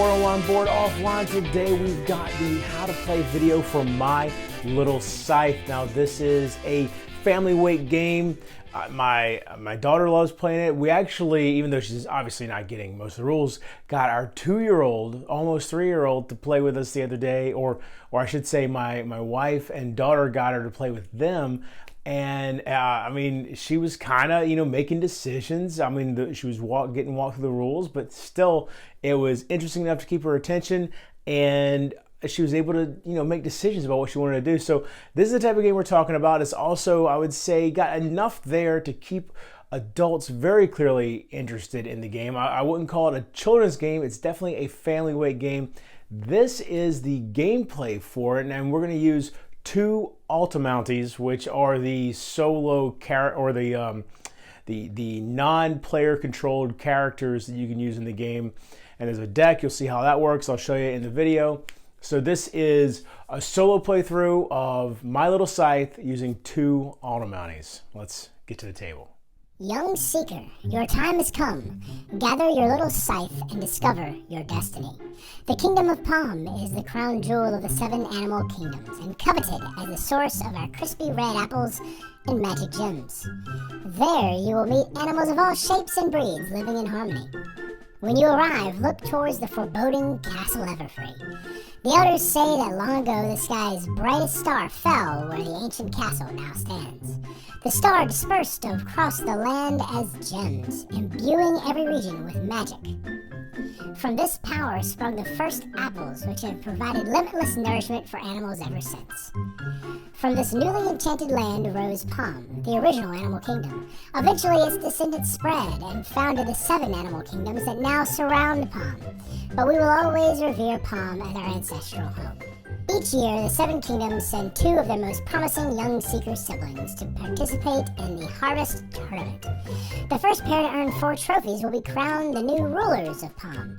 On Board Offline. Today we've got the how to play video for My Little Scythe. Now this is a family weight game. My daughter loves playing it. We actually, even though she's obviously not getting most of the rules, got our 2-year-old, almost 3-year-old to play with us the other day, or I should say my wife and daughter got her to play with them. And I mean, she was kind of, making decisions. I mean, she was getting walked through the rules, but still, it was interesting enough to keep her attention, and she was able to, make decisions about what she wanted to do. So this is the type of game we're talking about. It's also, I would say, got enough there to keep adults very clearly interested in the game. I wouldn't call it a children's game. It's definitely a family weight game. This is the gameplay for it, and we're going to use TWO Automounties, which are the solo or the non-player controlled characters that you can use in the game. And there's a deck. You'll see how that works. I'll show you in the video. So this is a solo playthrough of My Little Scythe using TWO Automounties. Let's get to the table. Young seeker, your time has come. Gather your little scythe and discover your destiny. The kingdom of Palm is the crown jewel of the 7 animal kingdoms and coveted as the source of our crispy red apples and magic gems. There you will meet animals of all shapes and breeds living in harmony. When you arrive, look towards the foreboding Castle Everfree. The elders say that long ago the sky's brightest star fell where the ancient castle now stands. The star dispersed across the land as gems, imbuing every region with magic. From this power sprung the first apples, which have provided limitless nourishment for animals ever since. From this newly enchanted land rose Palm, the original animal kingdom. Eventually its descendants spread and founded the 7 animal kingdoms that now surround Palm. But we will always revere Palm as our ancestral home. Each year, the 7 kingdoms send 2 of their most promising young seeker siblings to participate in the Harvest Tournament. The first pair to earn 4 trophies will be crowned the new rulers of Palm.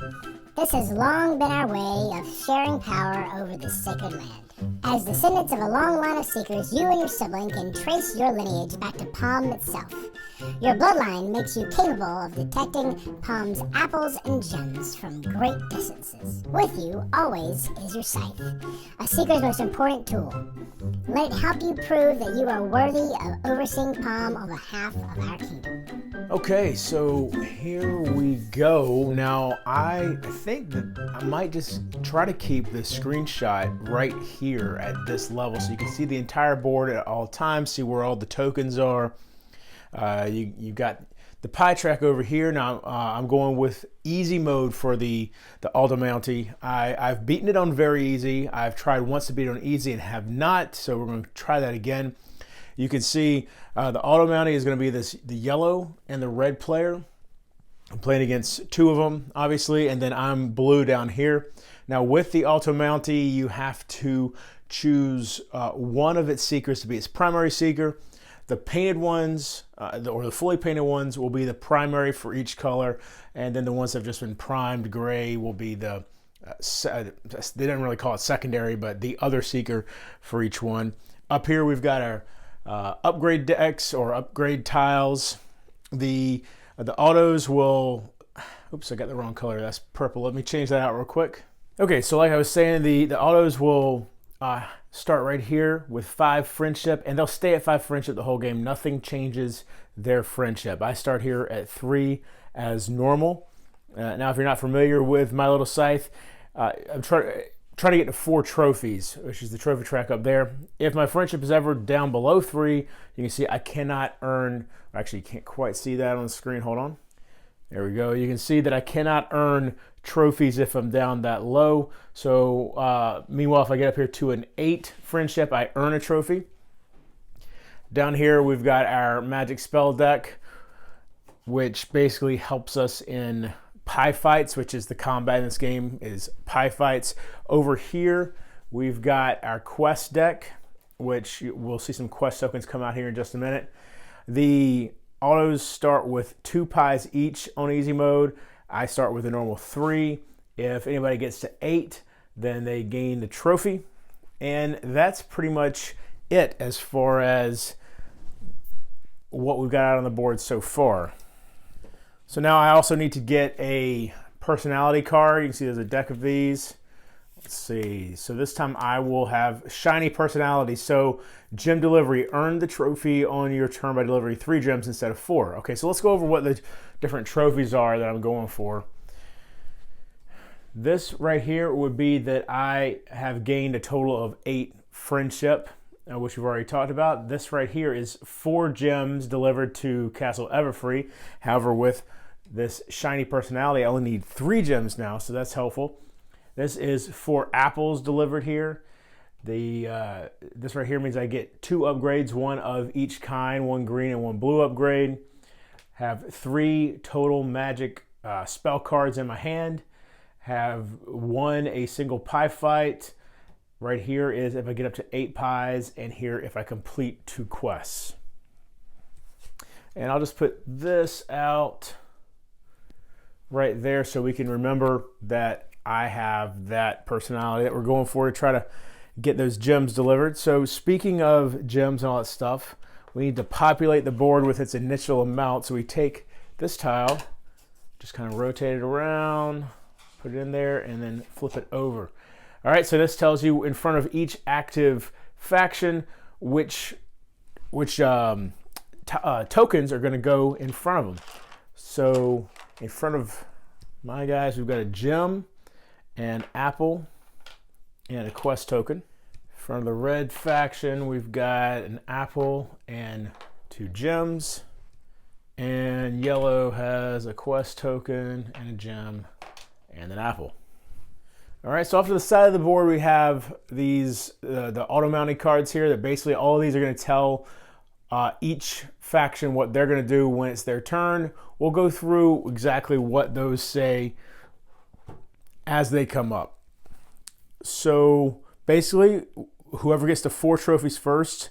This has long been our way of sharing power over this sacred land. As descendants of a long line of seekers, you and your sibling can trace your lineage back to Palm itself. Your bloodline makes you capable of detecting Palm's apples and gems from great distances. With you, always, is your scythe, a seeker's most important tool. Let it help you prove that you are worthy of overseeing Palm on behalf of our kingdom. Okay, so here we go. Now, I think that I might just try to keep the screenshot right here at this level so you can see the entire board at all times, see where all the tokens are. You got the pie track over here. Now I'm going with easy mode for the Automountie. I've beaten it on very easy. I've tried once to beat it on easy and have not, so we're going to try that again. You can see the Automountie is going to be the yellow and the red player. I'm playing against 2 of them, obviously, and then I'm blue down here. Now with the Automountie, you have to choose one of its seekers to be its primary seeker. The painted ones, or the fully painted ones, will be the primary for each color, and then the ones that have just been primed gray will be the, they didn't really call it secondary, but the other seeker for each one. Up here we've got our upgrade decks or upgrade tiles. The autos will, oops, I got the wrong color, that's purple. Let me change that out real quick. Okay, so like I was saying, the autos will start right here with 5 friendship, and they'll stay at 5 friendship the whole game. Nothing changes their friendship. I start here at 3 as normal. Now, if you're not familiar with My Little Scythe, I'm trying to get to 4 trophies, which is the trophy track up there. If my friendship is ever down below 3, you can see I cannot earn, actually you can't quite see that on the screen, hold on. There we go. You can see that I cannot earn trophies if I'm down that low. So meanwhile, if I get up here to an 8 friendship, I earn a trophy. Down here, we've got our magic spell deck, which basically helps us in pie fights, which is the combat in this game, is pie fights. Over here, we've got our quest deck, which we'll see some quest tokens come out here in just a minute. The autos start with 2 pies each on easy mode. I start with a normal 3. If anybody gets to 8, then they gain the trophy. And that's pretty much it as far as what we've got out on the board so far. So now I also need to get a personality card. You can see there's a deck of these. Let's see. So this time I will have shiny personality. So gem delivery. Earn the trophy on your turn by delivering 3 gems instead of 4. Okay, so let's go over what the different trophies are that I'm going for. This right here would be that I have gained a total of 8 friendship, which we've already talked about. This right here is 4 gems delivered to Castle Everfree. However, with this shiny personality, I only need 3 gems now, so that's helpful. This is 4 apples delivered here. This right here means I get 2 upgrades, 1 of each kind, 1 green and 1 blue upgrade. Have 3 total magic spell cards in my hand. Have 1 a single pie fight. Right here is if I get up to 8 pies, and here if I complete 2 quests. And I'll just put this out right there so we can remember that I have that personality that we're going for to try to get those gems delivered. So speaking of gems and all that stuff, we need to populate the board with its initial amount. So we take this tile, just kind of rotate it around, put it in there, and then flip it over. All right, so this tells you in front of each active faction which tokens are going to go in front of them. So in front of my guys, we've got a gem, an apple, and a quest token. In front of the red faction, we've got an apple and 2 gems. And yellow has a quest token and a gem and an apple. All right, so off to the side of the board, we have these the auto-mounting cards here that basically all of these are going to tell each faction what they're going to do when it's their turn. We'll go through exactly what those say as they come up. So basically, whoever gets to 4 trophies first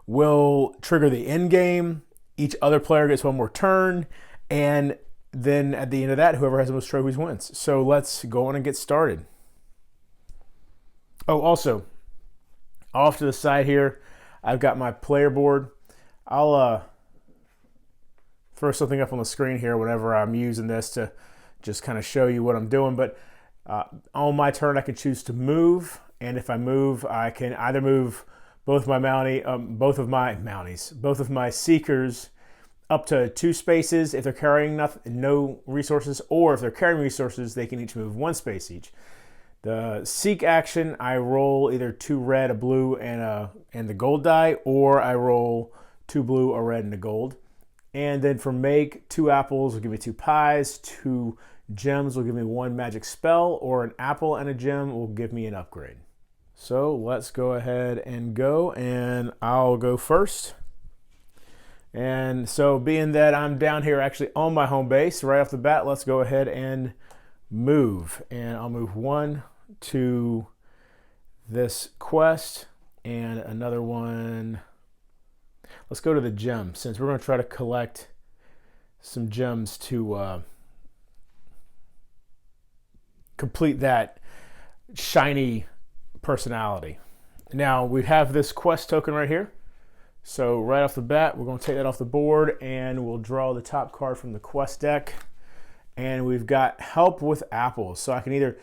will trigger the Endgame. Each other player gets 1 more turn, and then at the end of that, whoever has the most trophies wins. So let's go on and get started. Oh, also, off to the side here, I've got my player board. I'll throw something up on the screen here whenever I'm using this to just kind of show you what I'm doing. But on my turn, I can choose to move, and if I move, I can either move both of my seekers up to 2 spaces if they're carrying no resources, or if they're carrying resources, they can each move 1 space each. The seek action, I roll either 2 red, a blue, and the gold die, or I roll 2 blue, a red, and a gold. And then for make, 2 apples will give me 2 pies, 2 gems will give me 1 magic spell, or an apple and a gem will give me an upgrade. So let's go ahead and go, and I'll go first. And so being that I'm down here actually on my home base, right off the bat, let's go ahead and move. And I'll move 1 to this quest, and another one. Let's go to the gem, since we're going to try to collect some gems to complete that shiny personality. Now we have this quest token right here. So right off the bat, we're going to take that off the board, and we'll draw the top card from the quest deck. And we've got help with apples. So I can either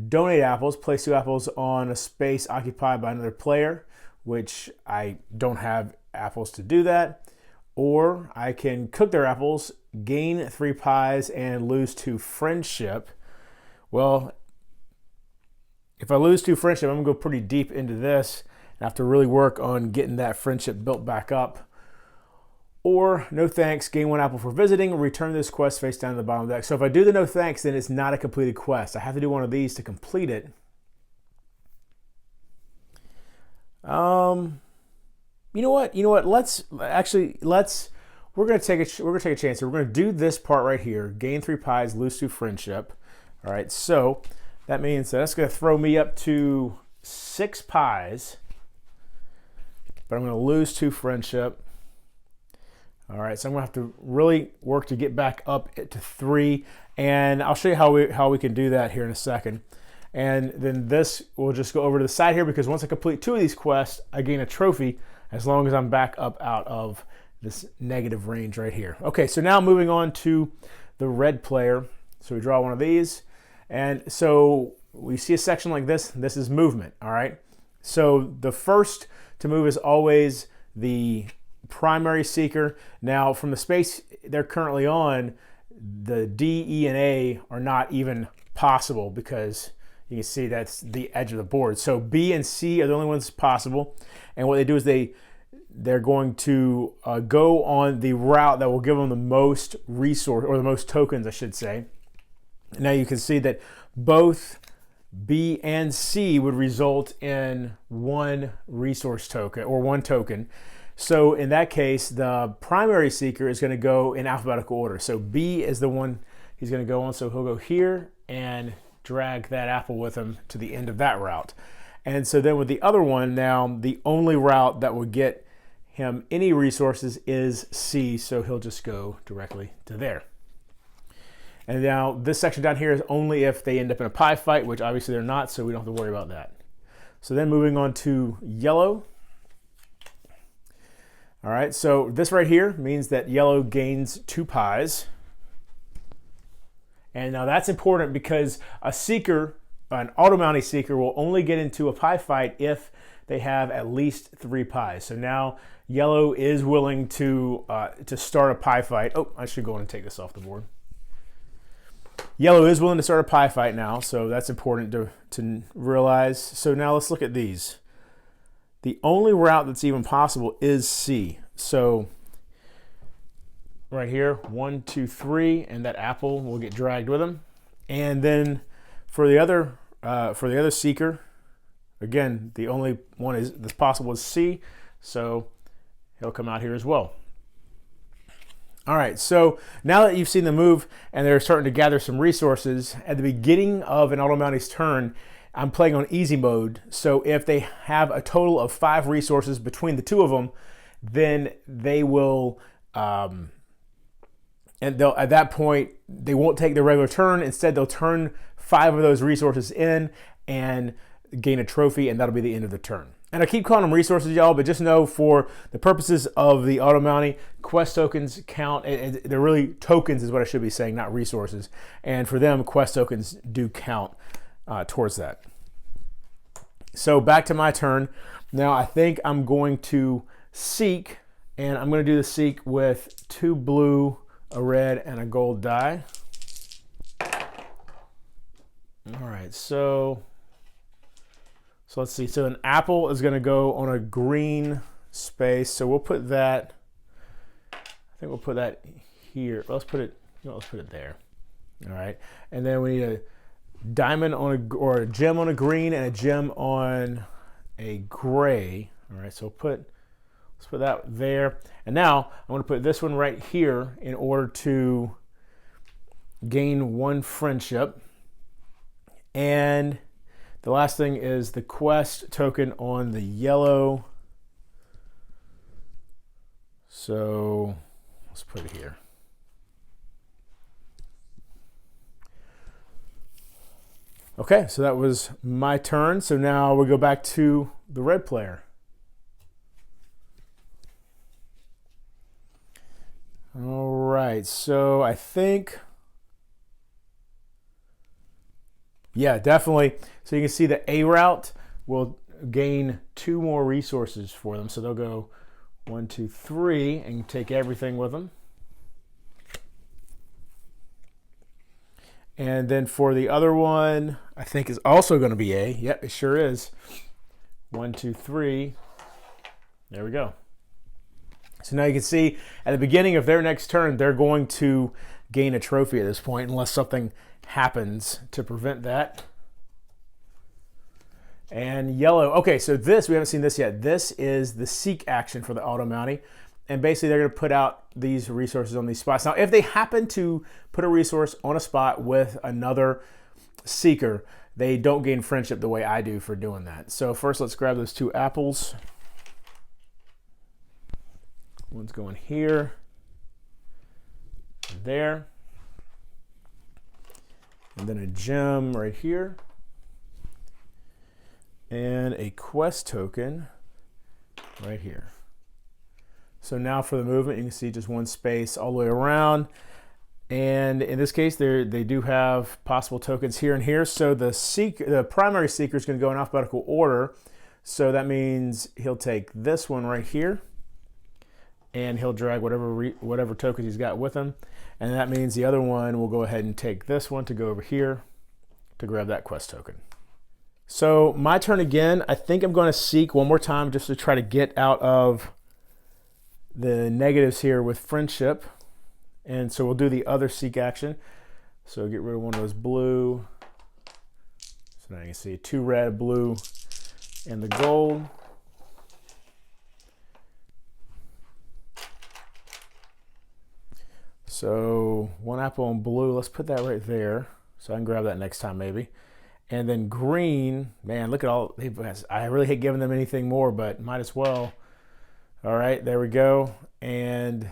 donate apples, place 2 apples on a space occupied by another player, which I don't have apples to do that. Or I can cook their apples, gain 3 pies, and lose 2 friendship. Well, if I lose 2 friendship, I'm going to go pretty deep into this and have to really work on getting that friendship built back up. Or, no thanks, gain 1 apple for visiting, return this quest face down to the bottom of the deck. So if I do the no thanks, then it's not a completed quest. I have to do one of these to complete it. You know what? We're gonna take a chance here. We're gonna do this part right here. Gain 3 pies, lose 2 friendship. All right, so that means that's gonna throw me up to 6 pies, but I'm gonna lose 2 friendship. All right, so I'm gonna have to really work to get back up to 3, and I'll show you how we can do that here in a second. And then this will just go over to the side here, because once I complete 2 of these quests, I gain a trophy as long as I'm back up out of this negative range right here. Okay, so now moving on to the red player. So we draw one of these. And so we see a section like this. This is movement, all right? So the first to move is always the primary seeker. Now, from the space they're currently on, the D, E, and A are not even possible because you can see that's the edge of the board. So B and C are the only ones possible. And what they do is they're going to go on the route that will give them the most resource, or the most tokens, I should say. Now you can see that both B and C would result in one resource token, or one token. So in that case, the primary seeker is going to go in alphabetical order. So B is the one he's going to go on. So he'll go here and drag that apple with him to the end of that route. And so then with the other one, now the only route that will get him any resources is C. So he'll just go directly to there. And now this section down here is only if they end up in a pie fight, which obviously they're not, so we don't have to worry about that. So then moving on to yellow. All right, so this right here means that yellow gains 2 pies. And now that's important because a seeker, an Automountie seeker, will only get into a pie fight if they have at least 3 pies. So now yellow is willing to start a pie fight. Oh, I should go and take this off the board. Yellow is willing to start a pie fight now, so that's important to realize. So now let's look at these. The only route that's even possible is C. So right here, 1, 2, 3, and that apple will get dragged with him. And then for the other seeker, again, the only one that's possible is C. So he'll come out here as well. All right, so now that you've seen them move and they're starting to gather some resources, at the beginning of an Automountie's turn, I'm playing on easy mode. So if they have a total of 5 resources between the two of them, then they will, and they'll, at that point, they won't take their regular turn. Instead, they'll turn 5 of those resources in and gain a trophy, and that'll be the end of the turn. And I keep calling them resources, y'all, but just know for the purposes of the Automountie, quest tokens count. They're really tokens is what I should be saying, not resources. And for them, quest tokens do count towards that. So back to my turn. Now I think I'm going to seek, and I'm going to do the seek with 2 blue, a red, and a gold die. All right, so let's see. So an apple is going to go on a green space. So we'll put that, I think we'll put that here. Let's put it, let's put it there. All right. And then we need a diamond on or a gem on a green and a gem on a gray. All right. So let's put that there. And now I'm going to put this one right here in order to gain 1 friendship. And the last thing is the quest token on the yellow. So let's put it here. Okay, so that was my turn. So now we go back to the red player. All right, so I think, yeah, definitely. So you can see the A route will gain 2 more resources for them. So they'll go 1, 2, 3 and take everything with them. And then for the other one, I think is also going to be A. Yep, it sure is. 1, 2, 3. There we go. So now you can see at the beginning of their next turn, they're going to gain a trophy at this point unless something happens to prevent that. And yellow. Okay, so this, we haven't seen this yet. This is the seek action for the Automountie. And basically they're going to put out these resources on these spots. Now, if they happen to put a resource on a spot with another seeker, they don't gain friendship the way I do for doing that. So first let's grab those 2 apples. One's going here, there, and then a gem right here, and a quest token right here. So now for the movement, you can see just 1 space all the way around. And in this case, they do have possible tokens here and here. So the primary seeker is going to go in alphabetical order. So that means he'll take this one right here, and he'll drag whatever tokens he's got with him. And that means the other one will go ahead and take this one to go over here to grab that quest token. So my turn again. I think I'm going to seek one more time just to try to get out of the negatives here with friendship. And so we'll do the other seek action. So get rid of one of those blue. So now you can see 2 red, blue, and the gold. So 1 apple and blue, let's put that right there. So I can grab that next time maybe. And then green, man, look at all, I really hate giving them anything more, but might as well. All right, there we go. And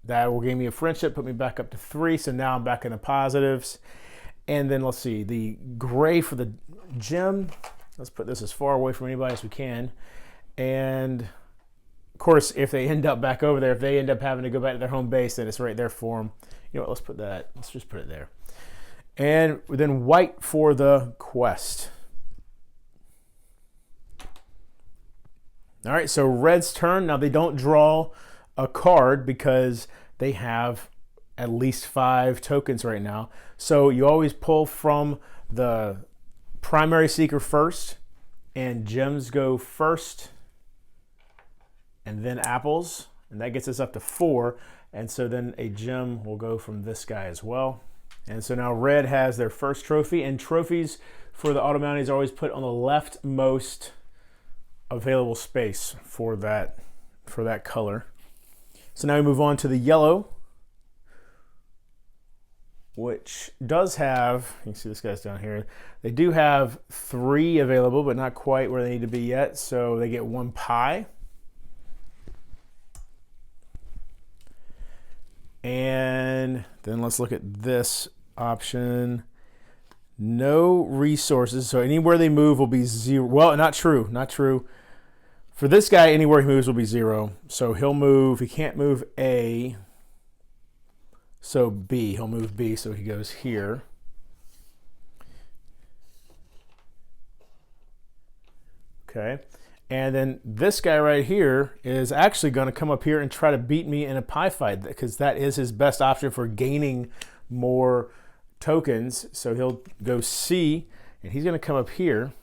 that will give me a friendship, put me back up to 3. So now I'm back in the positives. And then let's see, the gray for the gem. Let's put this as far away from anybody as we can. And of course, if they end up back over there, if they end up having to go back to their home base, then it's right there for them. You know what, let's just put it there. And then white for the quest. All right, so red's turn. Now they don't draw a card because they have at least 5 tokens right now. So you always pull from the primary seeker first, and gems go first, and then apples, and that gets us up to 4. And so then a gem will go from this guy as well. And so now red has their first trophy, and trophies for the Automounties are always put on the leftmost available space for that color. So now we move on to the yellow, which does have, you can see this guy's down here, they do have 3 available, but not quite where they need to be yet. So they get 1 pie. And then let's look at this option. No resources. So anywhere they move will be 0. Well, not true. Not true. For this guy, anywhere he moves will be 0. So he'll move. He can't move A. So B. He'll move B. So he goes here. Okay. And then this guy right here is actually going to come up here and try to beat me in a pie fight, because that is his best option for gaining more tokens. So he'll go C, and he's going to come up here.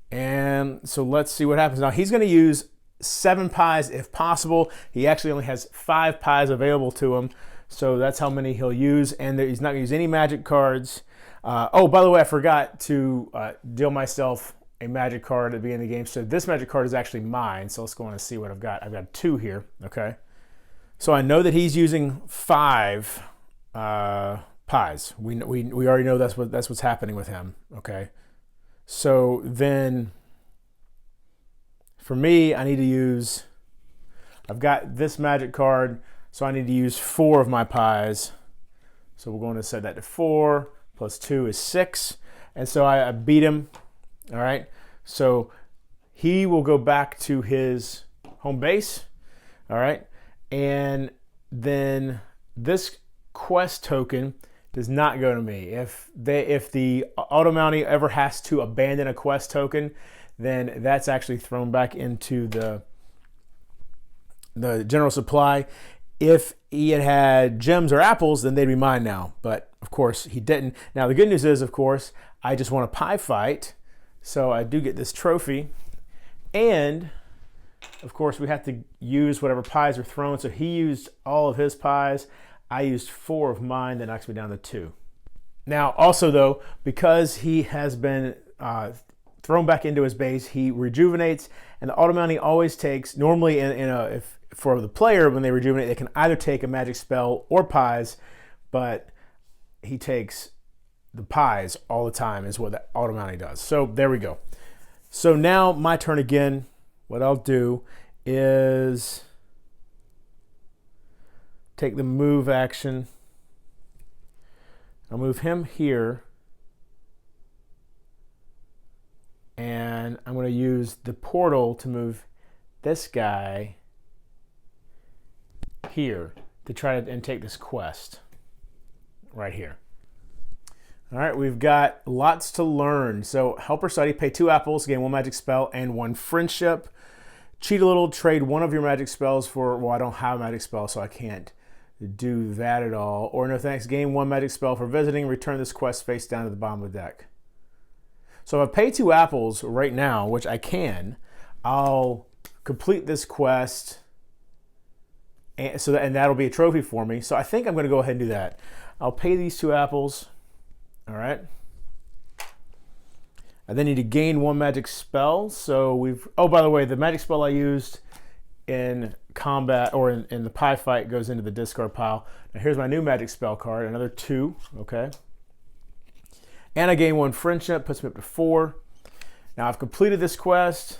And so let's see what happens. Now he's going to use 7 pies if possible. He actually only has 5 pies available to him. So that's how many he'll use. And he's not going to use any magic cards. Oh, by the way, I forgot to deal myself a magic card at the beginning of the game. So this magic card is actually mine. So let's go on and see what I've got. I've got 2 here. Okay. So I know that he's using 5 pies. We already know that's what's happening with him. Okay. So then for me, I need to use, I've got this magic card, so I need to use 4 of my pies. So we're going to set that to 4 plus 2 is 6. And so I beat him. All right, so he will go back to his home base. All right, and then this quest token does not go to me. If the Automountie ever has to abandon a quest token, then that's actually thrown back into the general supply. If he had gems or apples, then they'd be mine now. But of course he didn't. Now the good news is, of course, I just won a pie fight. So I do get this trophy, and of course we have to use whatever pies are thrown. So he used all of his pies. I used 4 of mine. That knocks me down to 2. Now also though, because he has been thrown back into his base, he rejuvenates, and the Automountie always takes, normally for the player, when they rejuvenate, they can either take a magic spell or pies, but he takes the pies all the time is what the Automountie does. So there we go. So now my turn again. What I'll do is take the move action. I'll move him here. And I'm going to use the portal to move this guy here. to try to and take this quest right here. All right, we've got lots to learn. So help or study, pay 2 apples, gain 1 magic spell and 1 friendship. Cheat a little, trade 1 of your magic spells for, well, I don't have a magic spell, so I can't do that at all. Or no thanks, gain 1 magic spell for visiting, return this quest face down to the bottom of the deck. So if I pay 2 apples right now, which I can, I'll complete this quest, and that'll be a trophy for me. So I think I'm going to go ahead and do that. I'll pay these 2 apples. All right. I then need to gain 1 magic spell. So oh, by the way, the magic spell I used in combat or in the pie fight goes into the discard pile. Now here's my new magic spell card, another 2, okay. And I gain 1 friendship, puts me up to 4. Now I've completed this quest.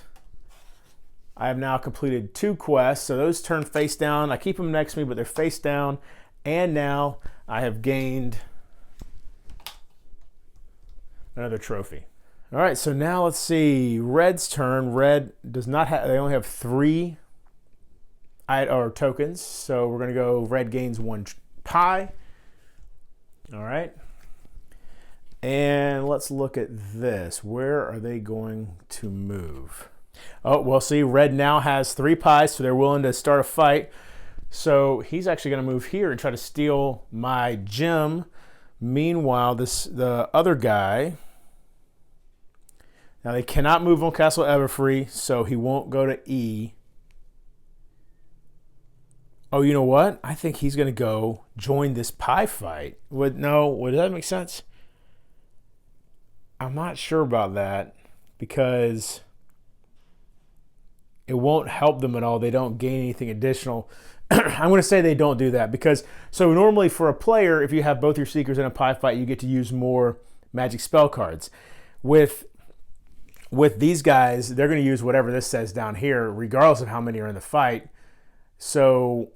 I have now completed 2 quests, so those turn face down. I keep them next to me, but they're face down. And now I have gained another trophy. All right, so now let's see. Red's turn. Red does not have, they only have 3 tokens. So we're gonna go red gains 1 pie. All right. And let's look at this. Where are they going to move? Oh, well, see, red now has 3 pies, so they're willing to start a fight. So he's actually gonna move here and try to steal my gem. Meanwhile, the other guy, now they cannot move on Castle Everfree, so he won't go to E. Oh, you know what? I think he's going to go join this pie fight. Would that make sense? I'm not sure about that because it won't help them at all. They don't gain anything additional. I'm going to say they don't do that because, so normally for a player, if you have both your Seekers in a pie fight, you get to use more magic spell cards. With these guys, they're going to use whatever this says down here, regardless of how many are in the fight. So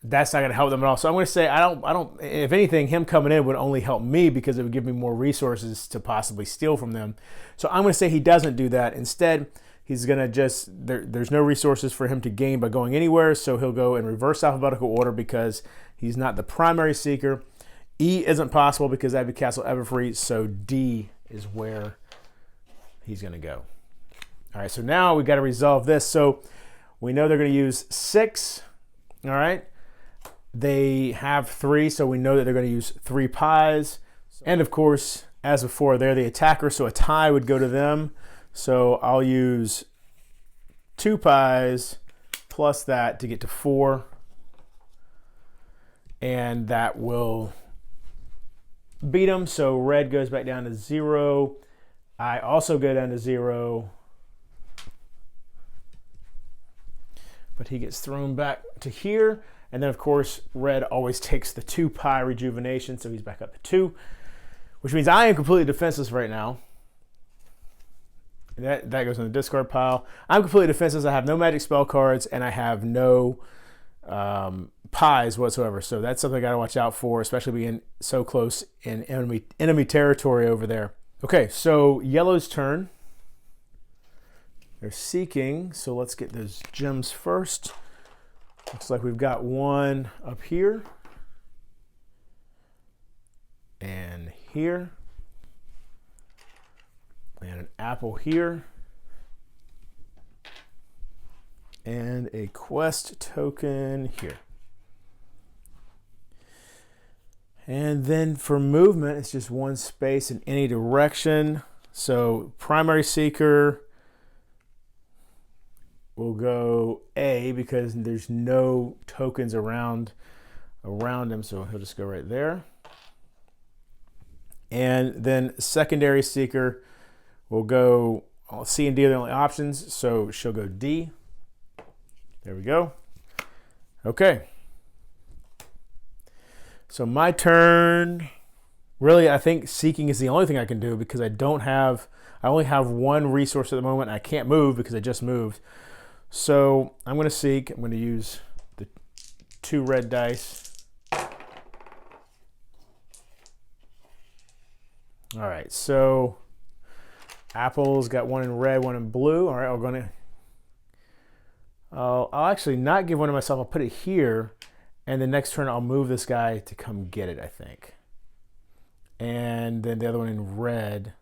that's not going to help them at all. So I'm going to say I don't. If anything, him coming in would only help me because it would give me more resources to possibly steal from them. So I'm going to say he doesn't do that. Instead, he's going to just there's no resources for him to gain by going anywhere. So he'll go in reverse alphabetical order because he's not the primary Seeker. E isn't possible because that'd be Castle Everfree. So D is where he's going to go. All right, so now we got to resolve this. So we know they're going to use 6. All right. They have 3, so we know that they're going to use 3 pies. And of course, as before, they're the attacker, so a tie would go to them. So I'll use 2 pies plus that to get to 4. And that will beat them. So red goes back down to 0. I also go down to 0. But he gets thrown back to here. And then, of course, red always takes the 2 pie rejuvenation, so he's back up to 2. Which means I am completely defenseless right now. That goes in the discard pile. I'm completely defenseless. I have no magic spell cards, and I have no pies whatsoever. So that's something I got to watch out for, especially being so close in enemy territory over there. Okay, so yellow's turn. They're seeking, so let's get those gems first. Looks like we've got 1 up here. And here. And an apple here. And a quest token here. And then for movement, it's just 1 space in any direction. So primary Seeker will go A because there's no tokens around him, so he'll just go right there. And then secondary Seeker will go, C and D are the only options, so she'll go D. There we go. Okay. So my turn, really I think seeking is the only thing I can do because I only have 1 resource at the moment and I can't move because I just moved. So I'm going to seek. I'm going to use the 2 red dice. All right, so apple's got 1 in red, 1 in blue. All right, I'll actually not give 1 to myself. I'll put it here, And the next turn, I'll move this guy to come get it, I think. And then the other one in red.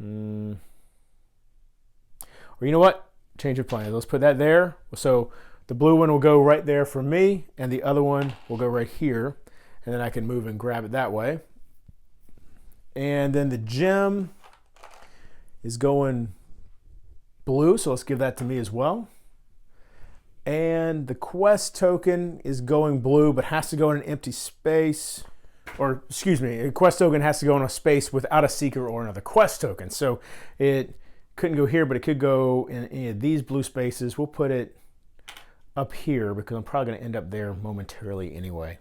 Or you know what? Change of plans. Let's put that there. So the blue one will go right there for me, and the other one will go right here. And then I can move and grab it that way. And then the gem is going blue, so let's give that to me as well. And the quest token is going blue, but has to go in an empty space. Or, excuse me, a quest token has to go in a space without a seeker or another quest token. So it couldn't go here, but it could go in any of these blue spaces. We'll put it up here because I'm probably going to end up there momentarily anyway.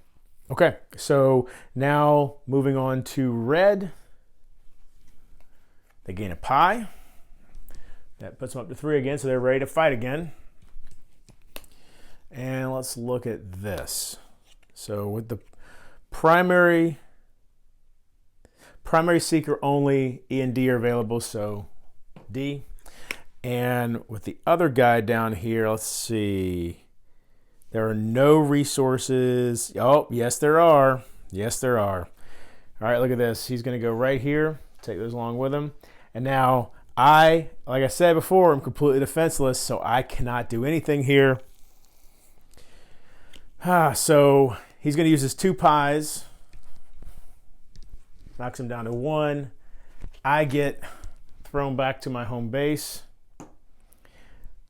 Okay, so now moving on to red. They gain a pie. That puts them up to 3 again, so they're ready to fight again. And let's look at this. So with the primary seeker only, E and D are available, so D. And with the other guy down here, let's see. There are no resources. Oh, yes there are. Yes there are. All right, look at this. He's going to go right here. Take those along with him. And now like I said before, I'm completely defenseless, so I cannot do anything here. So he's going to use his 2 pies. Knocks him down to 1. I get thrown back to my home base.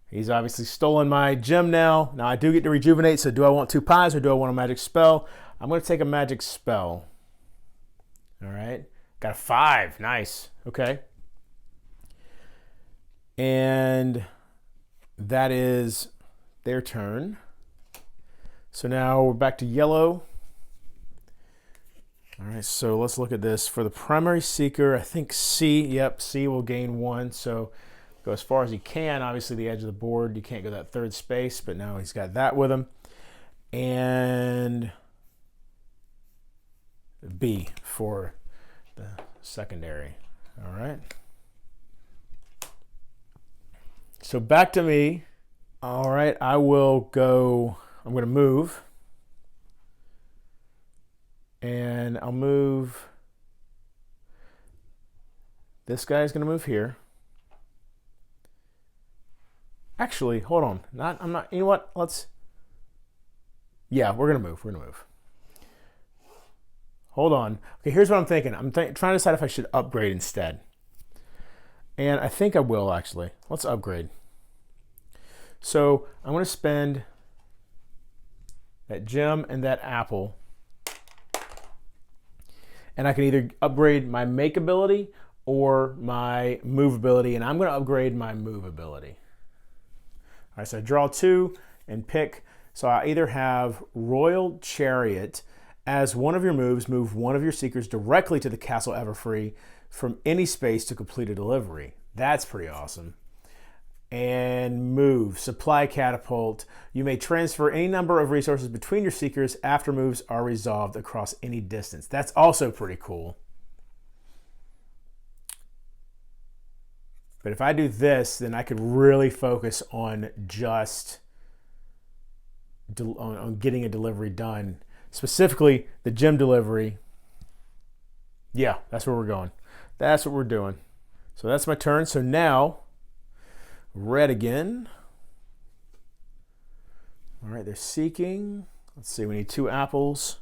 He's obviously stolen my gem now. Now I do get to rejuvenate, so do I want 2 pies or do I want a magic spell? I'm going to take a magic spell. All right. Got a 5. Nice. Okay. And that is their turn. So now we're back to yellow. All right, so let's look at this. For the primary seeker, I think C, yep, C will gain 1. So go as far as he can. Obviously the edge of the board, you can't go that 3rd space, but now he's got that with him. And B for the secondary. All right. So back to me. All right, I will go, I'm going to move. And I'll move, this guy's going to move here. Actually, hold on. You know what? Yeah, we're going to move. We're going to move. Hold on. Okay, here's what I'm thinking. I'm trying to decide if I should upgrade instead. And I think I will, actually. Let's upgrade. So I'm going to spend that gem and that apple. And I can either upgrade my make ability or my move ability. And I'm going to upgrade my move ability. All right, so I draw 2 and pick. So I either have Royal Chariot. As one of your moves, move one of your seekers directly to the Castle Everfree from any space to complete a delivery. That's pretty awesome. And move, Supply Catapult. You may transfer any number of resources between your seekers after moves are resolved across any distance. That's also pretty cool. But if I do this, then I could really focus on just on getting a delivery done. Specifically, the gem delivery. Yeah, that's where we're going. That's what we're doing. So that's my turn. So now, red again. All right, they're seeking. Let's see, we need 2 apples.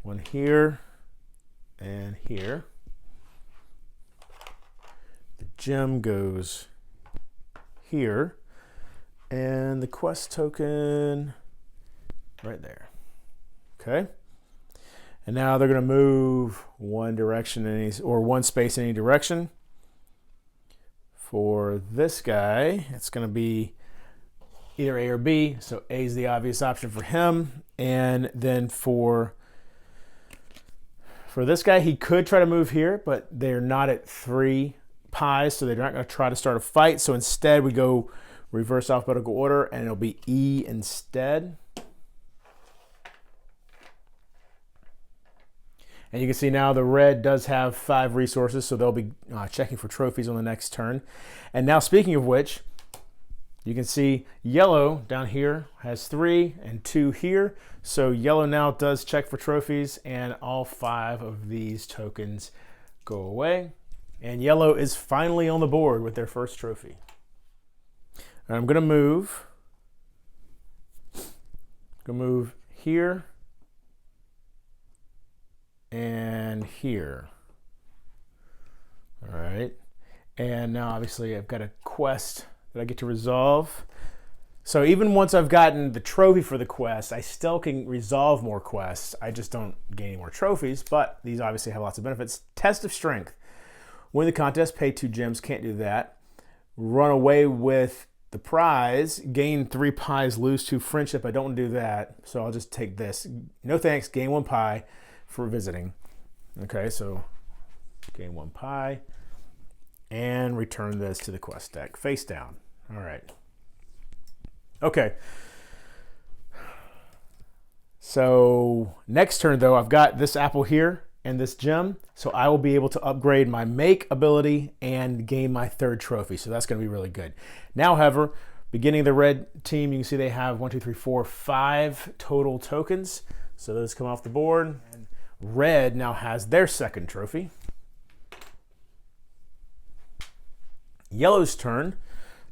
One here and here. The gem goes here. And the quest token right there. Okay. And now they're going to move one direction or one space in any direction. For this guy, it's going to be either A or B. So A is the obvious option for him. And then for this guy, he could try to move here, but they're not at 3 pies, so they're not going to try to start a fight. So instead, we go reverse alphabetical order, and it'll be E instead. And you can see now the red does have 5 resources, so they'll be checking for trophies on the next turn. And now, speaking of which, You can see yellow down here has 3 and 2 here. So yellow now does check for trophies, and all 5 of these tokens go away. And yellow is finally on the board with their first trophy. And I'm gonna move. Here and here. All right. And now obviously I've got a quest that I get to resolve. So even once I've gotten the trophy for the quest, I still can resolve more quests. I just don't gain any more trophies, but these obviously have lots of benefits. Test of strength. Win the contest, pay 2 gems, can't do that. Run away with the prize, gain 3 pies, lose 2 friendship. I don't want to do that, so I'll just take this. No thanks, gain 1 pie for visiting. Okay, so gain 1 pie and return this to the quest deck, face down. All right. Okay. So next turn though, I've got this apple here and this gem, so I will be able to upgrade my make ability and gain my 3rd trophy. So that's going to be really good. Now, however, beginning of the red team, you can see they have 1, 2, 3, 4, 5 total tokens. So those come off the board. And red now has their 2nd trophy. Yellow's turn.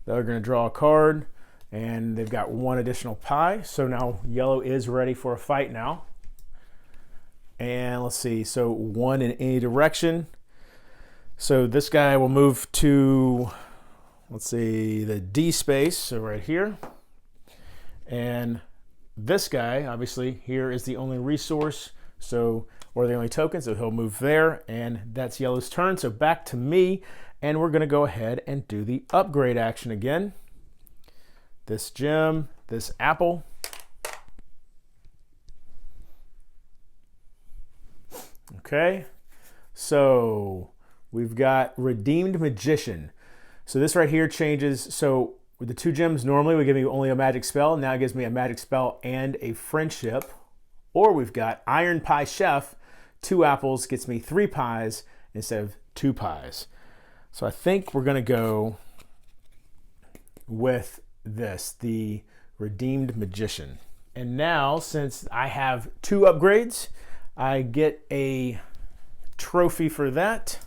They're going to draw a card, and they've got 1 additional pie. So now yellow is ready for a fight now. And let's see, so 1 in any direction. So this guy will move to, let's see, the D space, so right here. And this guy, obviously, here is the only resource, so, or the only token, so he'll move there, and that's yellow's turn. So back to me, and we're gonna go ahead and do the upgrade action again. This gem, this apple. Okay, so we've got Redeemed Magician. So this right here changes. So with the 2 gems, normally would give me only a magic spell. Now it gives me a magic spell and a friendship. Or we've got Iron Pie Chef. 2 apples gets me 3 pies instead of 2 pies. So I think we're gonna go with this, the Redeemed Magician. And now, since I have 2 upgrades, I get a trophy for that.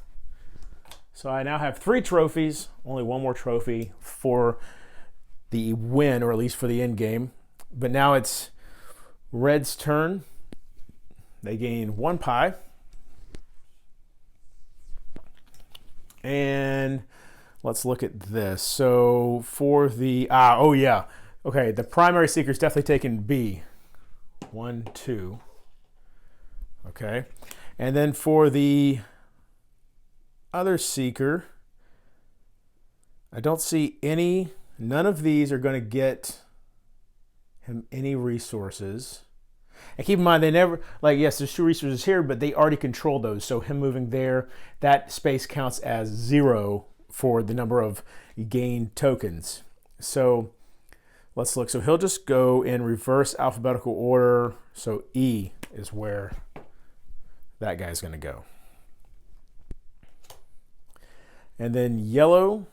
So I now have 3 trophies, only 1 more trophy for the win, or at least for the end game. But now it's red's turn. They gain 1 pie. And let's look at this. So for the, oh yeah. Okay, the primary seeker is definitely taking B. 1, 2. Okay, and then for the other seeker, I don't see any, none of these are going to get him any resources. And keep in mind, they never, like, yes, there's 2 resources here, but they already control those. So him moving there, that space counts as 0 for the number of gained tokens. So let's look. So he'll just go in reverse alphabetical order. So E is where that guy's going to go. And then yellow,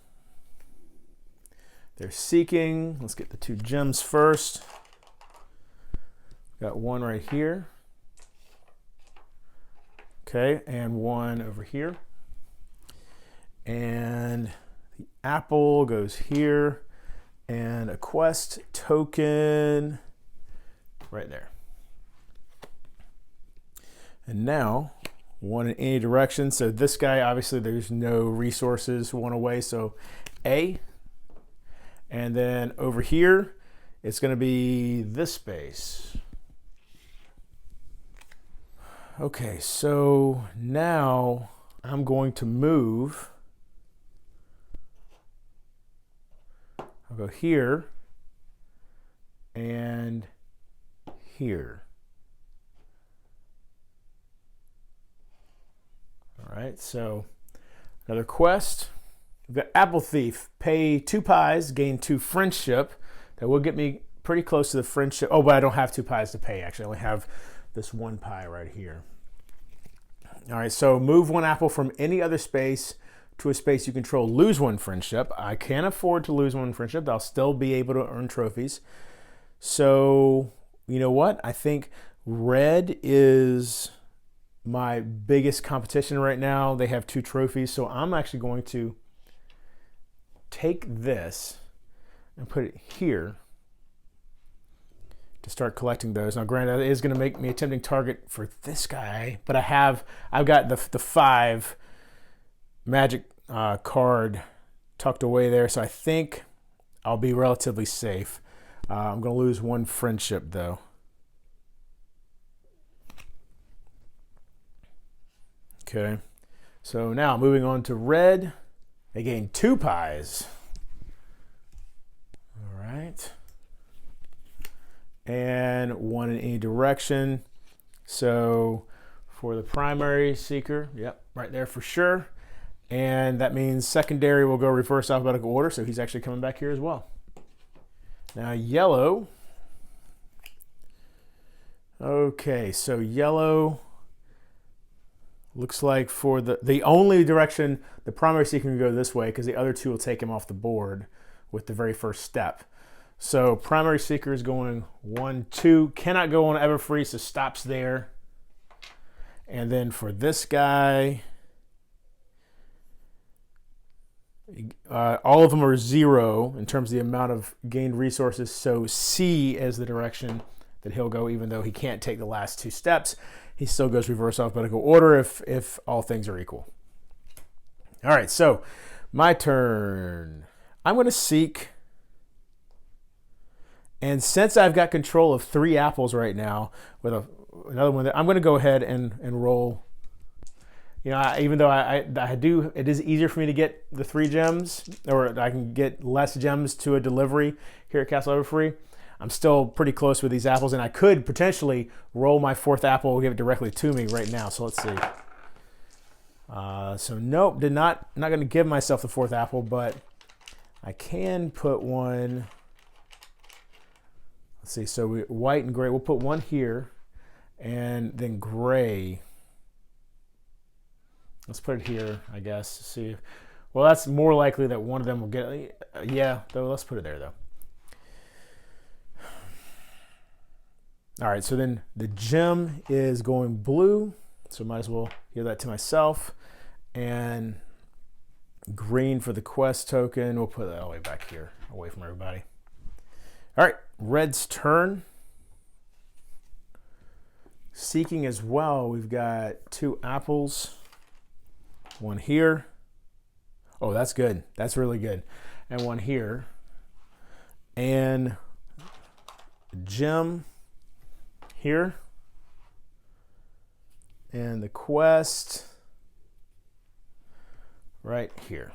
they're seeking. Let's get the 2 gems first. Got 1 right here. Okay, and 1 over here. And the apple goes here. And a quest token right there. And now, 1 in any direction. So this guy, obviously there's no resources, 1 away, so A. And then over here, it's gonna be this space. Okay, so now I'm going to move. I'll go here and here. All right, so another quest. We've got Apple Thief. Pay 2 pies, gain 2 friendship. That will get me pretty close to the friendship. Oh, but I don't have 2 pies to pay, actually. I only have this 1 pie right here. All right, so move 1 apple from any other space to a space you control, lose one friendship. I can't afford to lose one friendship. I'll still be able to earn trophies. So, you know what? I think red is my biggest competition right now. They have 2 trophies, so I'm actually going to take this and put it here to start collecting those. Now, granted, it is going to make me a tempting target for this guy, but I've got the 5 magic card tucked away there, so I think I'll be relatively safe. I'm going to lose 1 friendship, though. Okay, so now moving on to red. They gain 2 pies. All right. And 1 in any direction. So for the primary seeker, yep, right there for sure. And that means secondary will go reverse alphabetical order, so he's actually coming back here as well. Now yellow. Okay, so yellow looks like for the only direction the primary seeker can go this way, because the other 2 will take him off the board with the very first step. So primary seeker is going 1, 2, cannot go on Everfree, so stops there. And then for this guy, all of them are 0 in terms of the amount of gained resources. So C is the direction that he'll go, even though he can't take the last 2 steps. He still goes reverse alphabetical order if all things are equal. All right, so my turn. I'm going to seek. And since I've got control of 3 apples right now, with another one, I'm going to go ahead and roll. You know, even though I do, it is easier for me to get the 3 gems, or I can get less gems to a delivery here at Castle Everfree. I'm still pretty close with these apples, and I could potentially roll my 4th apple and give it directly to me right now. So let's see. So nope, not going to give myself the 4th apple, but I can put one. Let's see. So white and gray. We'll put 1 here, and then gray. Let's put it here, I guess. See. Well, that's more likely that one of them will get. Yeah, though. Let's put it there though. All right, so then the gem is going blue, so might as well give that to myself. And green for the quest token. We'll put that all the way back here, away from everybody. All right, red's turn. Seeking as well, we've got 2 apples. 1 here. Oh, that's good. That's really good. And 1 here. And gem here, and the quest right here.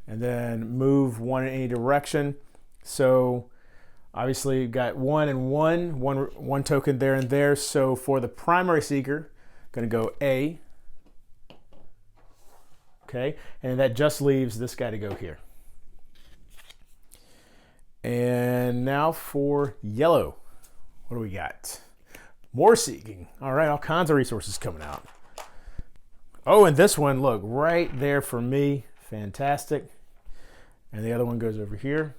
And then move 1 in any direction. So obviously you've got 1 and 1 token there and there. So for the primary seeker, going to go A. Okay, and that just leaves this guy to go here. And now for yellow. What do we got? More seeking. All right, all kinds of resources coming out. Oh, and this one, look, right there for me. Fantastic. And the other one goes over here.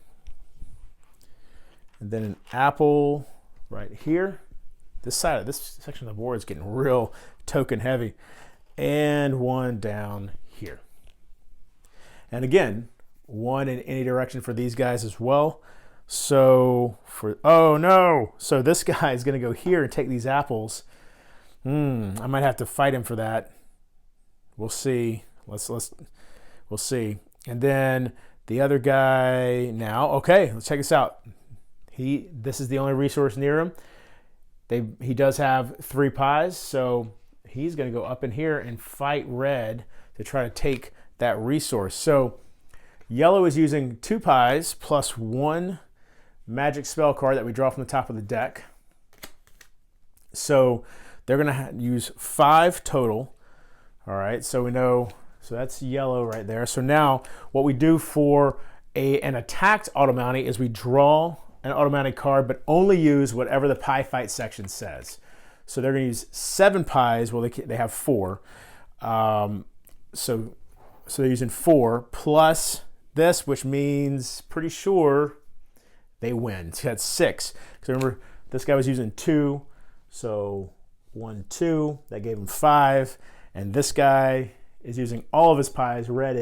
And then an apple right here. This side of this section of the board is getting real token heavy. And 1 down here. And again, 1 in any direction for these guys as well. So for, oh no, so this guy is going to go here and take these apples. I might have to fight him for that. We'll see. We'll see. And then the other guy now. Okay, let's check this out. This is the only resource near him. He does have 3 pies, so he's going to go up in here and fight red to try to take that resource. So yellow is using 2 pies plus 1 magic spell card that we draw from the top of the deck. So they're going to use 5 total. All right, so we know, so that's yellow right there. So now what we do for an attacked Automountie is we draw an Automountie card, but only use whatever the pie fight section says. So they're going to use 7 pies. Well, they have 4. So they're using 4 plus this, which means pretty sure they win. So that's 6. Because remember, this guy was using 2. So 1, 2. That gave him 5. And this guy is using all of his pies. Red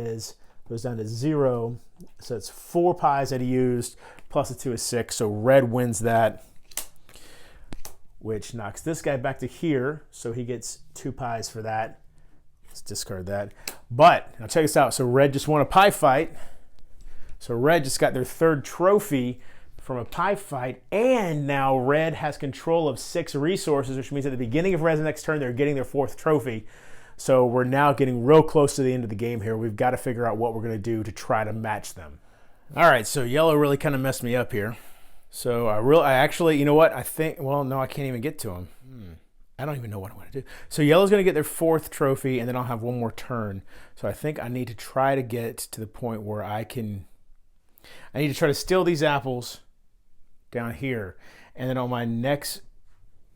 goes down to 0. So it's 4 pies that he used. Plus a 2 is 6. So red wins that, which knocks this guy back to here. So he gets 2 pies for that. Let's discard that. But now check this out. So red just won a pie fight. So red just got their 3rd trophy from a pie fight. And now red has control of 6 resources, which means at the beginning of red's next turn, they're getting their 4th trophy. So we're now getting real close to the end of the game here. We've got to figure out what we're going to do to try to match them. All right, so yellow really kind of messed me up here. So I actually, you know what? I think, well, no, I can't even get to him. I don't even know what I'm going to do. So yellow's going to get their 4th trophy, and then I'll have 1 more turn. So I think I need to try to get to the point where I need to try to steal these apples down here. And then on my next,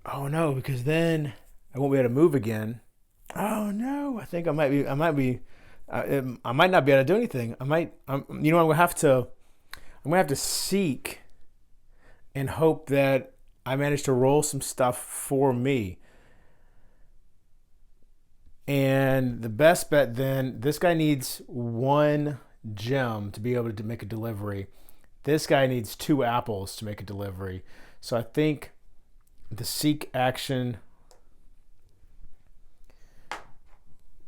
oh no, because then I won't be able to move again. Oh no, I think I might not be able to do anything. I'm going to have to seek and hope that I manage to roll some stuff for me. And the best bet then, this guy needs 1 gem to be able to make a delivery. This guy needs 2 apples to make a delivery. So I think the seek action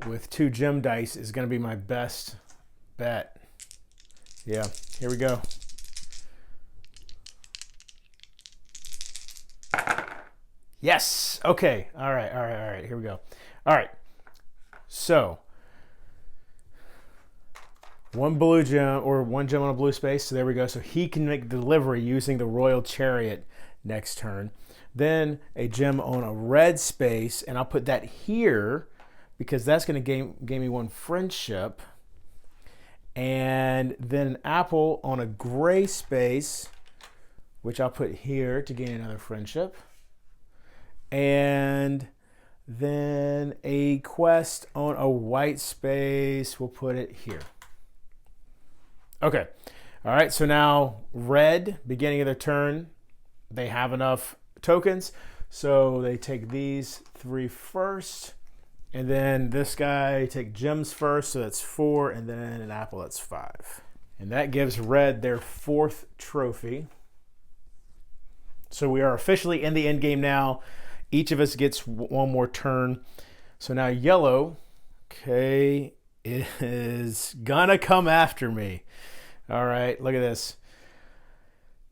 with 2 gem dice is going to be my best bet. Yeah, here we go. Yes. Okay. All right. Here we go. All right. So 1 blue gem or 1 gem on a blue space. So there we go. So he can make delivery using the Royal Chariot next turn. Then a gem on a red space, and I'll put that here because that's going to gain me 1 friendship. And then an apple on a gray space, which I'll put here to gain another friendship. And then a quest on a white space, we'll put it here. Okay. All right, so now red, beginning of their turn, they have enough tokens. So they take these 3 first. And then this guy take gems first, so that's 4. And then an apple, that's 5. And that gives red their 4th trophy. So we are officially in the end game now. Each of us gets 1 more turn. So now yellow, okay, is gonna come after me. All right, look at this.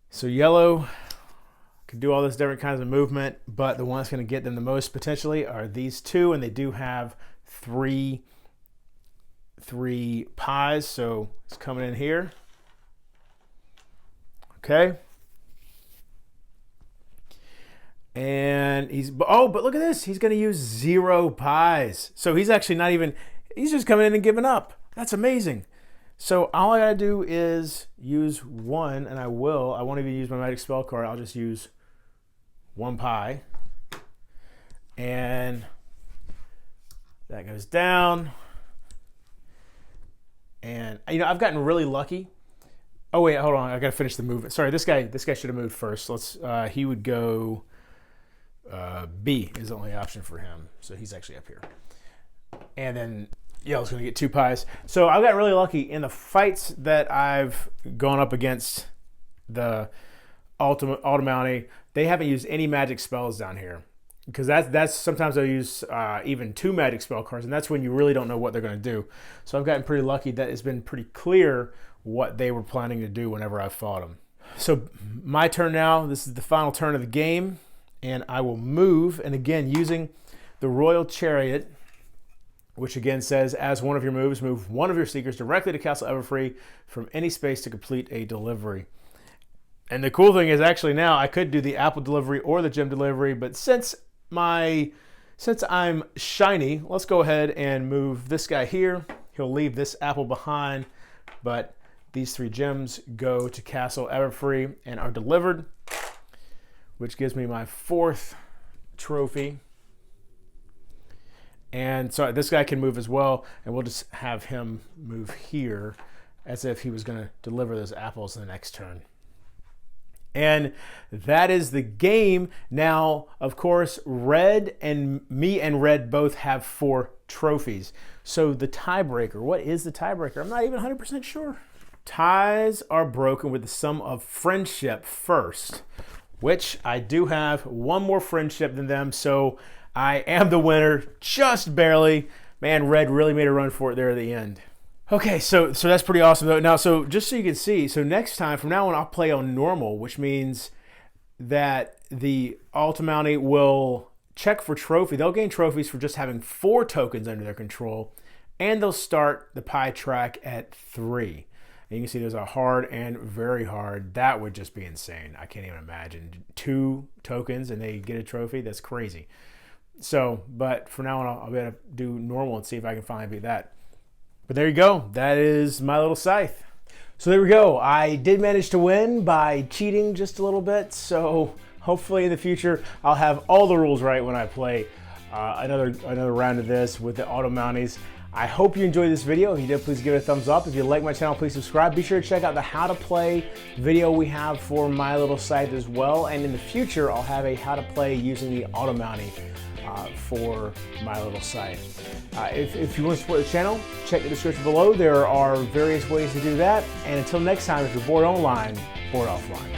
So yellow can do all this different kinds of movement, but the one that's gonna get them the most potentially are these 2, and they do have three pies. So it's coming in here. Okay. And but look at this. He's going to use 0 pies. So he's actually he's just coming in and giving up. That's amazing. So all I got to do is use 1, and I won't even use my magic spell card. I'll just use 1 pie. And that goes down. And, I've gotten really lucky. Oh, wait, hold on. I got to finish the movement. Sorry, this guy should have moved first. He would go... B is the only option for him, so he's actually up here. And then yellow's going to get 2 pies. So I got really lucky in the fights that I've gone up against the Automountie. They haven't used any magic spells down here, because that's sometimes they'll use even 2 magic spell cards, and that's when you really don't know what they're going to do. So I've gotten pretty lucky that it's been pretty clear what they were planning to do whenever I fought them. So my turn now. This is the final turn of the game. And I will move, and again, using the Royal Chariot, which again says, as one of your moves, move 1 of your seekers directly to Castle Everfree from any space to complete a delivery. And the cool thing is, actually now I could do the apple delivery or the gem delivery, but since I'm shiny, let's go ahead and move this guy here. He'll leave this apple behind, but these 3 gems go to Castle Everfree and are delivered, which gives me my 4th trophy. And so this guy can move as well, and we'll just have him move here as if he was going to deliver those apples in the next turn. And that is the game. Now, of course, Red and me and Red both have 4 trophies. So the tiebreaker, what is the tiebreaker? I'm not even 100% sure. Ties are broken with the sum of friendship first, which I do have 1 more friendship than them, so I am the winner, just barely. Man, Red really made a run for it there at the end. Okay, so that's pretty awesome though. Now, so just so you can see, so next time, from now on, I'll play on normal, which means that the Automountie will check for trophy. They'll gain trophies for just having 4 tokens under their control, and they'll start the pie track at 3. And you can see there's a hard and very hard. That would just be insane. I can't even imagine 2 tokens and they get a trophy. That's crazy. So, but for now on, I'll be able to do normal and see if I can finally beat that. But there you go. That is my little scythe. So there we go. I did manage to win by cheating just a little bit. So hopefully in the future, I'll have all the rules right when I play another round of this with the Automounties. I hope you enjoyed this video. If you did, please give it a thumbs up. If you like my channel, please subscribe. Be sure to check out the how to play video we have for my little scythe as well. And in the future, I'll have a how to play using the Automountie for my little scythe. If you want to support the channel, check the description below. There are various ways to do that. And until next time, if you're bored online, board offline.